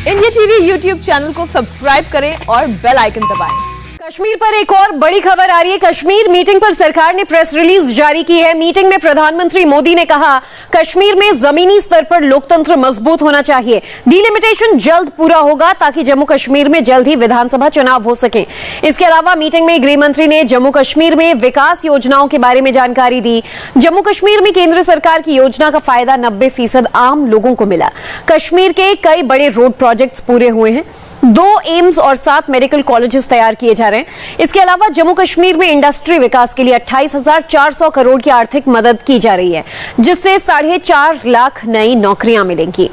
India TV YouTube channel को subscribe करें और बेल आइकन दबाएं। कश्मीर पर एक और बड़ी खबर आ रही है। कश्मीर मीटिंग पर सरकार ने प्रेस रिलीज जारी की है। मीटिंग में प्रधानमंत्री मोदी ने कहा, कश्मीर में जमीनी स्तर पर लोकतंत्र मजबूत होना चाहिए। डिलिमिटेशन जल्द पूरा होगा ताकि जम्मू कश्मीर में जल्द ही विधानसभा चुनाव हो सके। इसके अलावा मीटिंग में गृह मंत्री ने जम्मू कश्मीर में विकास योजनाओं के बारे में जानकारी दी। जम्मू कश्मीर में केंद्र सरकार की योजना का फायदा 90% आम लोगों को मिला। कश्मीर के कई बड़े रोड प्रोजेक्ट्स पूरे हुए हैं। 2 एम्स और 7 मेडिकल कॉलेजेस तैयार किए जा रहे हैं। इसके अलावा जम्मू कश्मीर में इंडस्ट्री विकास के लिए 28,400 करोड़ की आर्थिक मदद की जा रही है, जिससे 4.5 लाख नई नौकरियां मिलेंगी।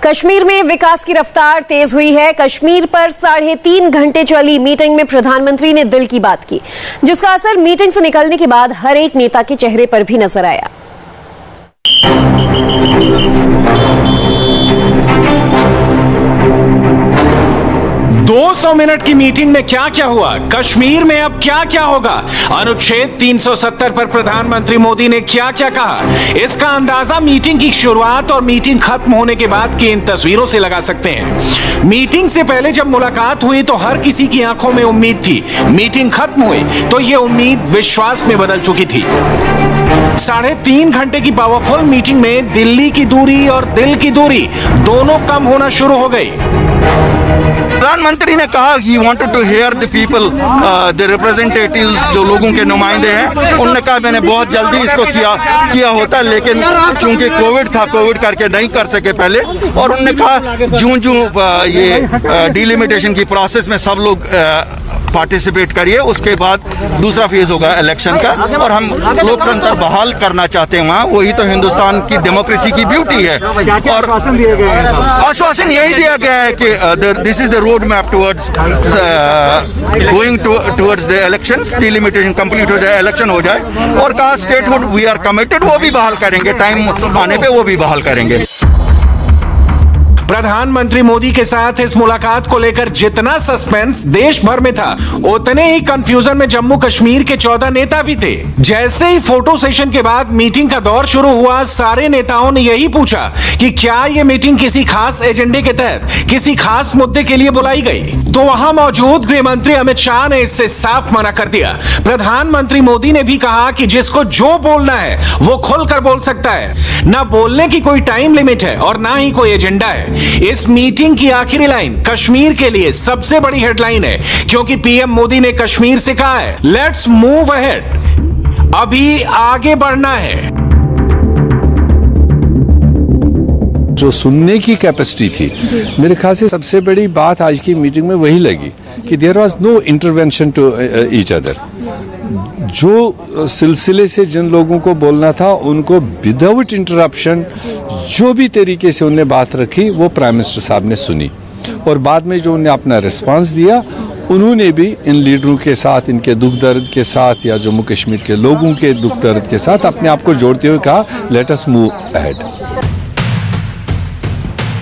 कश्मीर में विकास की रफ्तार तेज हुई है। कश्मीर पर 3.5 घंटे चली मीटिंग में प्रधानमंत्री ने दिल की बात की, जिसका असर मीटिंग से निकलने के बाद हर एक नेता के चेहरे पर भी नजर आया। 200 मिनट की मीटिंग में क्या क्या हुआ, कश्मीर में अब क्या क्या होगा, अनुच्छेद 370 पर प्रधानमंत्री मोदी ने क्या क्या कहा, इसका अंदाजा मीटिंग की शुरुआत और मीटिंग खत्म होने के बाद की इन तस्वीरों से लगा सकते हैं। मीटिंग से पहले जब मुलाकात हुई तो हर किसी की आंखों में उम्मीद थी। मीटिंग खत्म हुई तो यह उम्मीद विश्वास में बदल चुकी थी। 3.5 घंटे की पावरफुल मीटिंग में दिल्ली की दूरी और दिल की दूरी दोनों कम होना शुरू हो गई। प्रधानमंत्री ने कहा he wanted to hear the people, the representatives, जो लोगों के नुमाइंदे हैं। उन्होंने कहा मैंने बहुत जल्दी इसको किया होता, लेकिन चूंकि कोविड था, कोविड करके नहीं कर सके पहले। और उन्होंने कहा जूं ये डिलिमिटेशन की प्रोसेस में सब लोग पार्टिसिपेट करिए, उसके बाद दूसरा फेज होगा इलेक्शन का और हम लोकतंत्र बहाल करना चाहते हैं वहाँ। वही तो हिंदुस्तान की डेमोक्रेसी की ब्यूटी है। और आश्वासन यही दिया गया है कि this is the road map towards going towards the election, delimitation complete हो जाए, इलेक्शन हो जाए। और कहा स्टेटहुड वी आर कमिटेड, वो भी बहाल करेंगे, टाइम आने पे वो भी बहाल करेंगे। प्रधानमंत्री मोदी के साथ इस मुलाकात को लेकर जितना सस्पेंस देश भर में था, उतने ही कंफ्यूजन में जम्मू कश्मीर के 14 नेता भी थे। जैसे ही फोटो सेशन के बाद मीटिंग का दौर शुरू हुआ, सारे नेताओं ने यही पूछा कि क्या यह मीटिंग किसी खास एजेंडे के तहत किसी खास मुद्दे के लिए बुलाई गई। तो वहां मौजूद गृह मंत्री अमित शाह ने इससे साफ मना कर दिया। प्रधानमंत्री मोदी ने भी कहा कि जिसको जो बोलना है वो खुलकर बोल सकता है, ना बोलने की कोई टाइम लिमिट है और ना ही कोई एजेंडा है। इस मीटिंग की आखिरी लाइन कश्मीर के लिए सबसे बड़ी हेडलाइन है, क्योंकि पीएम मोदी ने कश्मीर से कहा है, लेट्स मूव अहेड, अभी आगे बढ़ना है। जो सुनने की कैपेसिटी थी, मेरे ख्याल से सबसे बड़ी बात आज की मीटिंग में वही लगी कि there was no intervention to each other. जो सिलसिले से जिन लोगों को बोलना था उनको विदाउट इंटरप्शन जो भी तरीके से उन्हें बात रखी वो प्राइम मिनिस्टर साहब ने सुनी। और बाद में जो उन्हें अपना रिस्पांस दिया, उन्होंने भी इन लीडरों के साथ, इनके दुख दर्द के साथ या जम्मू कश्मीर के लोगों के दुख दर्द के साथ अपने आप को जोड़ते हुए कहा, लेट अस मूव अहेड।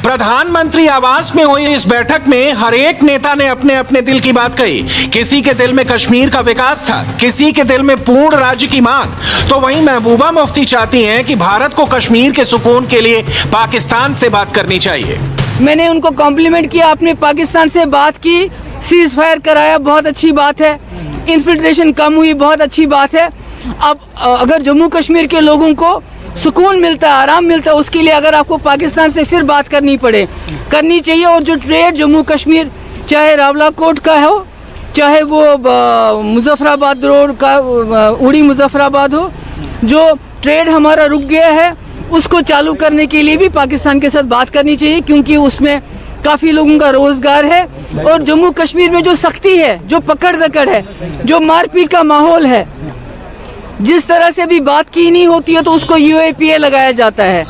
प्रधानमंत्री आवास में हुई इस बैठक में हर एक नेता ने अपने अपने दिल की बात कही। किसी के दिल में कश्मीर का विकास था, किसी के दिल में पूर्ण राज्य की मांग। तो वहीं महबूबा मुफ्ती चाहती हैं कि भारत को कश्मीर के सुकून के लिए पाकिस्तान से बात करनी चाहिए। मैंने उनको कॉम्प्लीमेंट किया, आपने पाकिस्तान से बात की, सीज फायर कराया, बहुत अच्छी बात है। इन्फिल्ट्रेशन कम हुई, बहुत अच्छी बात है। अब अगर जम्मू कश्मीर के लोगों को सुकून मिलता है, आराम मिलता है, उसके लिए अगर आपको पाकिस्तान से फिर बात करनी चाहिए। और जो ट्रेड जम्मू कश्मीर, चाहे रावलाकोट का हो, चाहे वो मुजफ्फराबाद रोड का, उड़ी मुजफ्फराबाद हो, जो ट्रेड हमारा रुक गया है, उसको चालू करने के लिए भी पाकिस्तान के साथ बात करनी चाहिए, क्योंकि उसमें काफ़ी लोगों का रोजगार है। और जम्मू कश्मीर में जो सख्ती है, जो पकड़ दकड़ है, जो मारपीट का माहौल है, जिस तरह से भी बात की नहीं होती है तो उसको UAPA लगाया जाता है।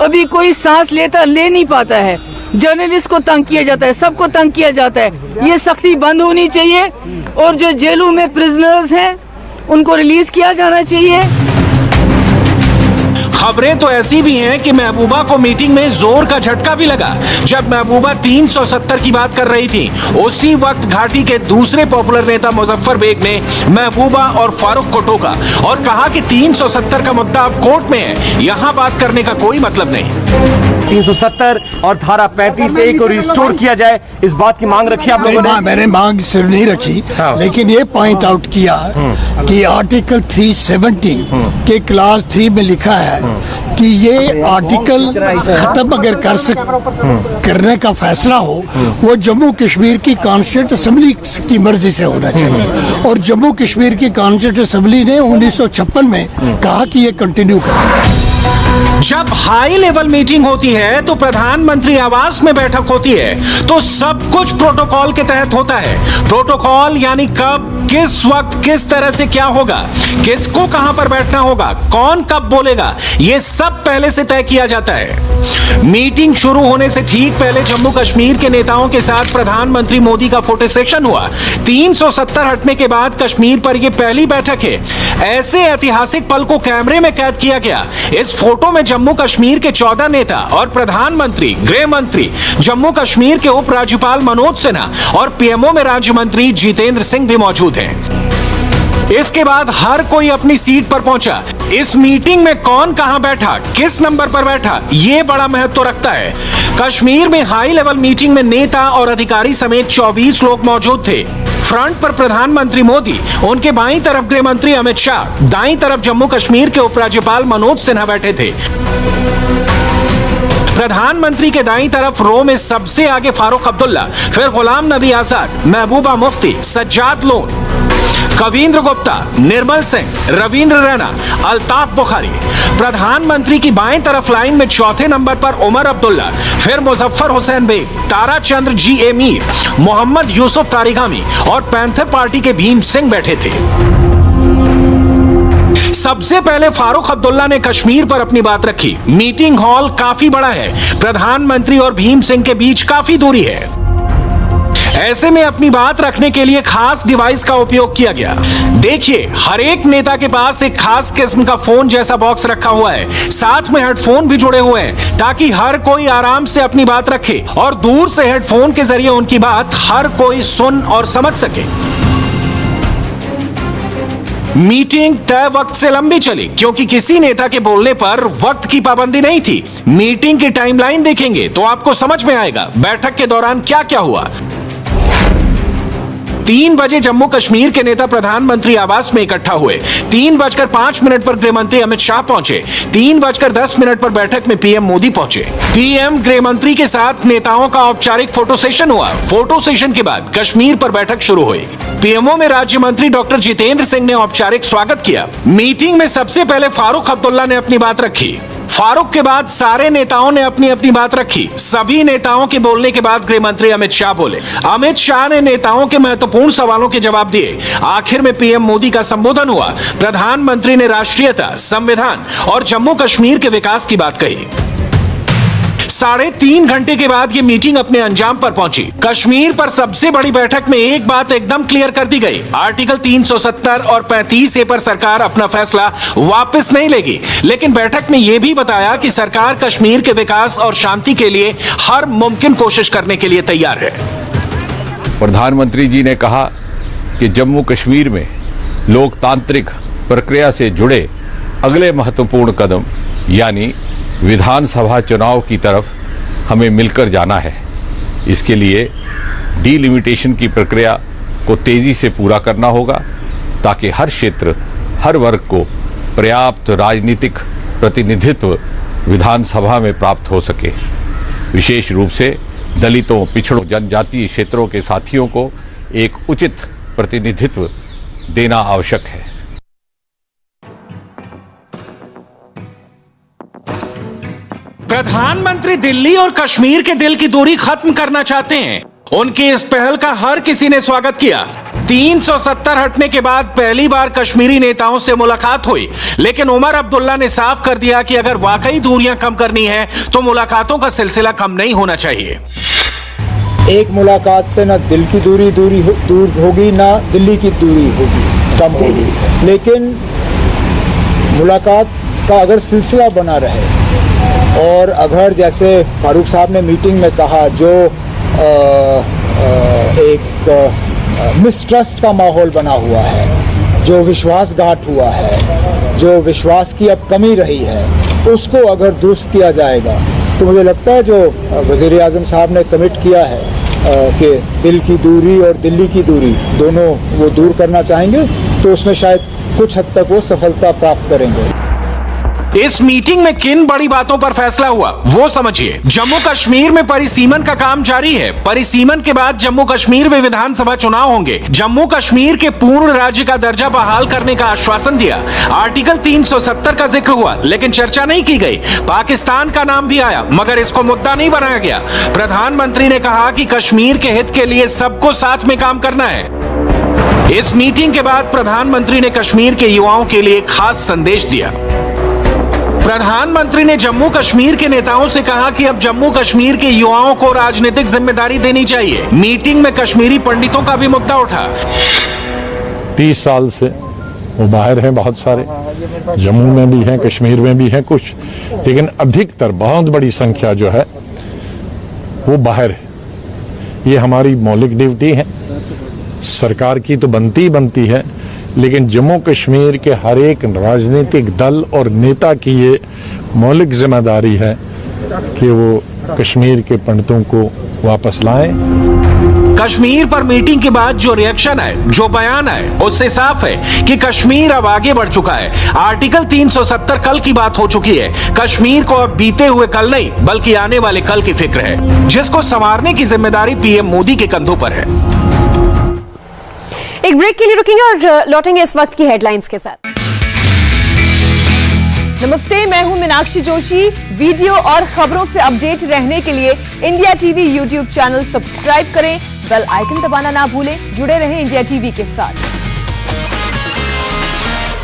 अभी कोई सांस ले नहीं पाता है, जर्नलिस्ट को तंग किया जाता है, सबको तंग किया जाता है। ये सख्ती बंद होनी चाहिए और जो जेलों में प्रिजनर्स हैं उनको रिलीज किया जाना चाहिए। खबरें तो ऐसी भी हैं कि महबूबा को मीटिंग में जोर का झटका भी लगा। जब महबूबा 370 की बात कर रही थी, उसी वक्त घाटी के दूसरे पॉपुलर नेता मुजफ्फर बेग ने महबूबा और फारूक को टोका और कहा कि 370 का मुद्दा अब कोर्ट में है, यहाँ बात करने का कोई मतलब नहीं। 370 और धारा 35A को रिस्टोर किया जाए, इस बात की मांग रखी आप लोगों ने? मैंने मांग सिर्फ नहीं रखी, लेकिन ये पॉइंट आउट किया कि आर्टिकल 370 के क्लास 3 में लिखा है कि ये आर्टिकल खत्म अगर करने का फैसला हो, वो जम्मू कश्मीर की कॉन्स्टिट्यूंट असेंबली की मर्जी से होना चाहिए। और जम्मू कश्मीर की कॉन्स्टिट्यूंट असेंबली ने 1956 में कहा कि ये कंटिन्यू करें। जब हाई लेवल मीटिंग होती है तो प्रधानमंत्री आवास में बैठक होती है, तो सब कुछ प्रोटोकॉल के तहत होता है। प्रोटोकॉल यानी कब, किस वक्त, किस तरह से क्या होगा, किसको कहां पर बैठना होगा, कौन कब बोलेगा, यह सब पहले से तय किया जाता है। मीटिंग शुरू होने से ठीक पहले जम्मू कश्मीर के नेताओं के साथ प्रधानमंत्री मोदी का फोटो सेशन हुआ। 370 हटने के बाद कश्मीर पर यह पहली बैठक है। ऐसे ऐतिहासिक पल को कैमरे में कैद किया गया। इस फोटो में जम्मू कश्मीर के 14 नेता और प्रधानमंत्री, गृह मंत्री, जम्मू कश्मीर के उपराज्यपाल मनोज सिन्हा और पीएमओ में राज्य मंत्री जितेंद्र सिंह भी मौजूद हैं। इसके बाद हर कोई अपनी सीट पर पहुंचा। इस मीटिंग में कौन कहां बैठा, किस नंबर पर बैठा, यह बड़ा महत्व रखता है। कश्मीर में हाई लेवल मीटिंग में नेता और अधिकारी समेत 24 लोग मौजूद थे। फ्रंट पर प्रधानमंत्री मोदी, उनके बाईं तरफ गृह मंत्री अमित शाह, दाईं तरफ जम्मू कश्मीर के उपराज्यपाल मनोज सिन्हा बैठे थे। प्रधानमंत्री के दाईं तरफ रो में सबसे आगे फारूक अब्दुल्ला, फिर गुलाम नबी आजाद, महबूबा मुफ्ती, सज्जाद लोन, कविंद्र गुप्ता, निर्मल सिंह, रविंद्र रैना, अल्ताफ बुखारी। प्रधानमंत्री की बाएं तरफ लाइन में चौथे नंबर पर उमर अब्दुल्ला, फिर मुजफ्फर हुसैन बेग, तारा चंद्र जी मीर, मोहम्मद यूसुफ तारिगामी और पैंथर पार्टी के भीम सिंह बैठे थे। सबसे पहले फारूक अब्दुल्ला ने कश्मीर पर अपनी बात रखी। मीटिंग हॉल काफी बड़ा है, प्रधानमंत्री और भीम सिंह के बीच काफी दूरी है। ऐसे में अपनी बात रखने के लिए खास डिवाइस का उपयोग किया गया। देखिए, हर एक नेता के पास एक खास किस्म का फोन जैसा बॉक्स रखा हुआ है, साथ में हेडफोन भी जुड़े हुए हैं ताकि हर कोई आराम से अपनी बात रखे और दूर से हेडफोन के जरिए उनकी बात हर कोई सुन और समझ सके। मीटिंग तय वक्त से लंबी चली क्योंकि किसी नेता के बोलने पर वक्त की पाबंदी नहीं थी। मीटिंग की टाइमलाइन देखेंगे तो आपको समझ में आएगा बैठक के दौरान क्या क्या हुआ। 3 बजे जम्मू कश्मीर के नेता प्रधानमंत्री आवास में इकट्ठा हुए। 3:05 पर गृह मंत्री अमित शाह पहुंचे। 3:10 पर बैठक में पीएम मोदी पहुंचे। पीएम गृह मंत्री के साथ नेताओं का औपचारिक फोटो सेशन हुआ। फोटो सेशन के बाद कश्मीर पर बैठक शुरू हुई। पीएमओ में राज्य मंत्री डॉक्टर जितेंद्र सिंह ने औपचारिक स्वागत किया। मीटिंग में सबसे पहले फारूक अब्दुल्ला ने अपनी बात रखी। फारूक के बाद सारे नेताओं ने अपनी अपनी बात रखी। सभी नेताओं के बोलने के बाद गृह मंत्री अमित शाह बोले। अमित शाह ने नेताओं के महत्वपूर्ण सवालों के जवाब दिए। आखिर में पीएम मोदी का संबोधन हुआ। प्रधानमंत्री ने राष्ट्रीयता, संविधान और जम्मू कश्मीर के विकास की बात कही। 3.5 घंटे के बाद ये मीटिंग अपने अंजाम पर पहुंची। कश्मीर पर सबसे बड़ी बैठक में एक बात एकदम क्लियर कर दी गई। आर्टिकल 370 और 35A पर सरकार अपना फैसला वापस नहीं लेगी, लेकिन बैठक में यह भी बताया कि सरकार कश्मीर के विकास और शांति के लिए हर मुमकिन कोशिश करने के लिए तैयार है। प्रधानमंत्री जी ने कहा कि जम्मू कश्मीर में लोकतांत्रिक प्रक्रिया से जुड़े अगले महत्वपूर्ण कदम यानी विधानसभा चुनाव की तरफ हमें मिलकर जाना है। इसके लिए डीलिमिटेशन की प्रक्रिया को तेजी से पूरा करना होगा ताकि हर क्षेत्र, हर वर्ग को पर्याप्त राजनीतिक प्रतिनिधित्व विधानसभा में प्राप्त हो सके। विशेष रूप से दलितों, पिछड़ों, जनजातीय क्षेत्रों के साथियों को एक उचित प्रतिनिधित्व देना आवश्यक है। प्रधानमंत्री दिल्ली और कश्मीर के दिल की दूरी खत्म करना चाहते हैं। उनकी इस पहल का हर किसी ने स्वागत किया। 370 हटने के बाद पहली बार कश्मीरी नेताओं से मुलाकात हुई, लेकिन उमर अब्दुल्ला ने साफ कर दिया कि अगर वाकई दूरियां कम करनी है तो मुलाकातों का सिलसिला कम नहीं होना चाहिए। एक मुलाकात से ना दिल की दूर होगी, ना दिल्ली की दूरी होगी, कम होगी, लेकिन मुलाकात का अगर सिलसिला बना रहे और अगर जैसे फारूक साहब ने मीटिंग में कहा जो एक मिसट्रस्ट का माहौल बना हुआ है, जो विश्वासघात हुआ है, जो विश्वास की अब कमी रही है, उसको अगर दुरुस्त किया जाएगा तो मुझे लगता है जो वज़ीर आज़म साहब ने कमिट किया है कि दिल की दूरी और दिल्ली की दूरी दोनों वो दूर करना चाहेंगे, तो उसमें शायद कुछ हद तक वो सफलता प्राप्त करेंगे। इस मीटिंग में किन बड़ी बातों पर फैसला हुआ वो समझिए। जम्मू कश्मीर में परिसीमन का काम जारी है। परिसीमन के बाद जम्मू कश्मीर में विधानसभा चुनाव होंगे। जम्मू कश्मीर के पूर्ण राज्य का दर्जा बहाल करने का आश्वासन दिया। आर्टिकल 370 का जिक्र हुआ, लेकिन चर्चा नहीं की गई। पाकिस्तान का नाम भी आया, मगर इसको मुद्दा नहीं बनाया गया। प्रधानमंत्री ने कहा कि कश्मीर के हित के लिए सबको साथ में काम करना है। इस मीटिंग के बाद प्रधानमंत्री ने कश्मीर के युवाओं के लिए खास संदेश दिया। प्रधानमंत्री ने जम्मू कश्मीर के नेताओं से कहा कि अब जम्मू कश्मीर के युवाओं को राजनीतिक जिम्मेदारी देनी चाहिए। मीटिंग में कश्मीरी पंडितों का भी मुद्दा उठा। 30 साल से वो बाहर हैं, बहुत सारे जम्मू में भी हैं, कश्मीर में भी हैं कुछ, लेकिन अधिकतर बहुत बड़ी संख्या जो है वो बाहर है। ये हमारी मौलिक ड्यूटी है, सरकार की तो बनती है, लेकिन जम्मू कश्मीर के हर एक राजनीतिक दल और नेता की ये मौलिक जिम्मेदारी है कि वो कश्मीर के पंडितों को वापस लाएं। कश्मीर पर मीटिंग के बाद जो रिएक्शन है, जो बयान है, उससे साफ है कि कश्मीर अब आगे बढ़ चुका है। आर्टिकल 370 कल की बात हो चुकी है। कश्मीर को अब बीते हुए कल नहीं, बल्कि आने वाले कल की फिक्र है, जिसको संवारने की जिम्मेदारी पीएम मोदी के कंधों पर है। एक ब्रेक के लिए रुकेंगे और लौटेंगे इस वक्त की हेडलाइंस के साथ। नमस्ते, मैं हूं मीनाक्षी जोशी। वीडियो और खबरों से अपडेट रहने के लिए India TV YouTube channel subscribe करें, बेल आइकन दबाना ना भूलें। जुड़े रहें इंडिया टीवी के साथ।